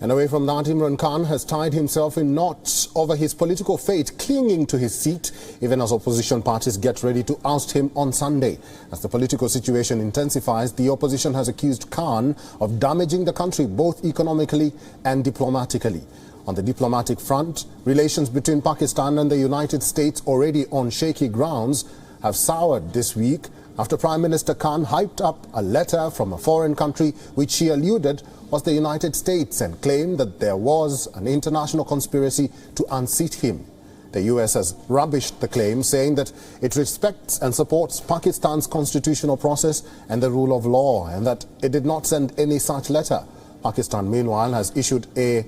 And away from that, Imran Khan has tied himself in knots over his political fate, clinging to his seat, even as opposition parties get ready to oust him on Sunday. As the political situation intensifies, the opposition has accused Khan of damaging the country both economically and diplomatically. On the diplomatic front, relations between Pakistan and the United States, already on shaky grounds, have soured this week after Prime Minister Khan hyped up a letter from a foreign country which he alluded was the United States and claimed that there was an international conspiracy to unseat him. The US has rubbished the claim, saying that it respects and supports Pakistan's constitutional process and the rule of law, and that it did not send any such letter. Pakistan, meanwhile, has issued a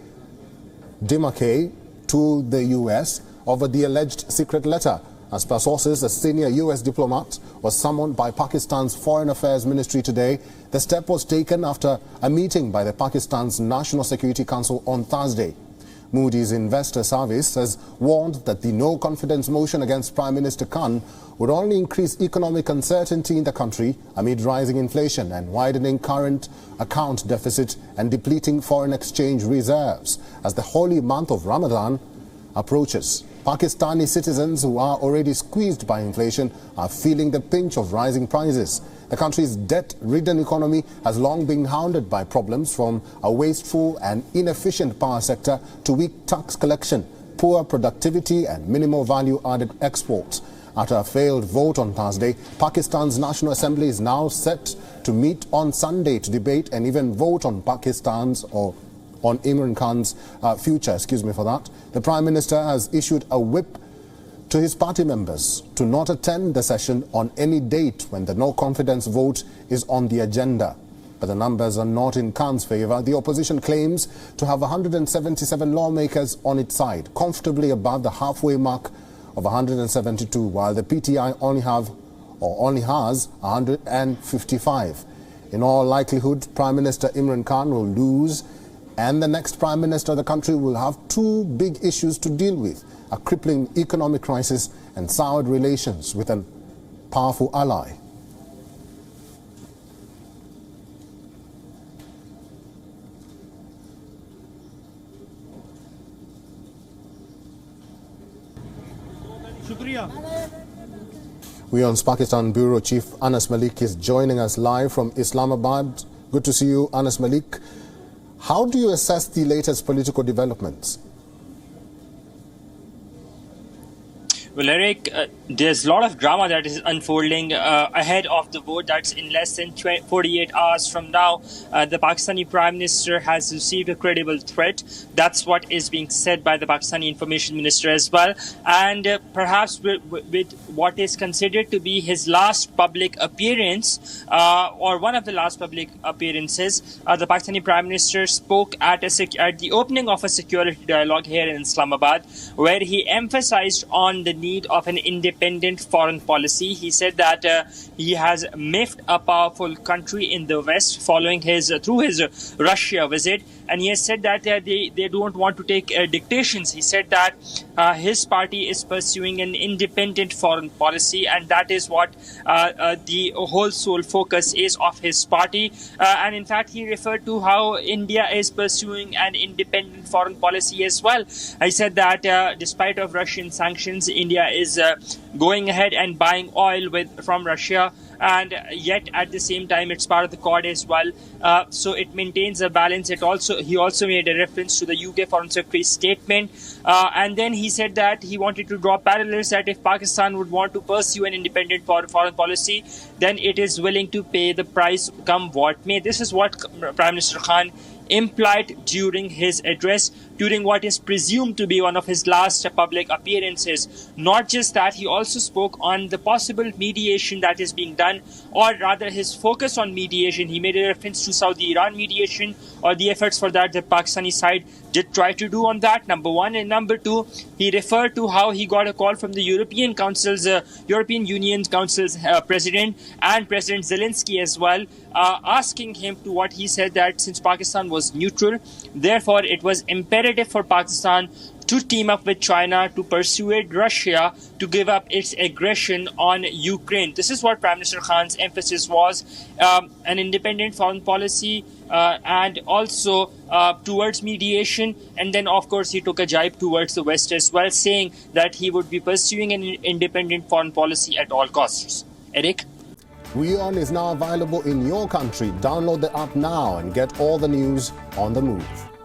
démarqué to the US over the alleged secret letter. As per sources, a senior US diplomat was summoned by Pakistan's Foreign Affairs Ministry today. The step was taken after a meeting by the Pakistan's National Security Council on Thursday. Moody's Investor Service has warned that the no-confidence motion against Prime Minister Khan would only increase economic uncertainty in the country amid rising inflation and widening current account deficit and depleting foreign exchange reserves as the holy month of Ramadan approaches. Pakistani citizens who are already squeezed by inflation are feeling the pinch of rising prices. The country's debt-ridden economy has long been hounded by problems from a wasteful and inefficient power sector to weak tax collection, poor productivity and minimal value-added exports. After a failed vote on Thursday, Pakistan's National Assembly is now set to meet on Sunday to debate and even vote on on Imran Khan's future. The Prime Minister has issued a whip to his party members to not attend the session on any date when the no-confidence vote is on the agenda. But the numbers are not in Khan's favour. The opposition claims to have 177 lawmakers on its side, comfortably above the halfway mark of 172, while the PTI only has 155. In all likelihood, Prime Minister Imran Khan will lose, and the next Prime Minister of the country will have two big issues to deal with: a crippling economic crisis and soured relations with a powerful ally. WION's Pakistan Bureau Chief Anas Mallick is joining us live from Islamabad. Good to see you, Anas Mallick. How do you assess the latest political developments? Well, Eric, there's a lot of drama that is unfolding ahead of the vote that's in less than 48 hours from now. The Pakistani Prime Minister has received a credible threat. That's what is being said by the Pakistani Information Minister as well. And perhaps with what is considered to be his last public appearance, or one of the last public appearances, the Pakistani Prime Minister spoke at the opening of a security dialogue here in Islamabad, where he emphasized on the need of an independent foreign policy. He said that he has miffed a powerful country in the West following through his Russia visit, and he has said that they don't want to take dictations. He said that his party is pursuing an independent foreign policy, and that is what the whole sole focus is of his party. And in fact, he referred to how India is pursuing an independent foreign policy as well. He said that despite of Russian sanctions, India is going ahead and buying oil from Russia, and yet at the same time it's part of the Quad as well, so it maintains a balance. He also made a reference to the UK Foreign Secretary's statement, and then he said that he wanted to draw parallels that if Pakistan would want to pursue an independent foreign policy, then it is willing to pay the price come what may. This is what Prime Minister Khan implied during his address, during what is presumed to be one of his last public appearances. Not just that, he also spoke on the possible mediation that is being done, or rather his focus on mediation. He made a reference to Saudi-Iran mediation, or the efforts for that the Pakistani side did try to do on that, number one. And number two, he referred to how he got a call from the European Union Council's President and President Zelensky as well, asking him to what he said that since Pakistan was neutral, therefore it was imperative for Pakistan to team up with China to persuade Russia to give up its aggression on Ukraine. This is what Prime Minister Khan's emphasis was, an independent foreign policy and also towards mediation, and then of course he took a jibe towards the West as well, saying that he would be pursuing an independent foreign policy at all costs. Eric? WION is now available in your country. Download the app now and get all the news on the move.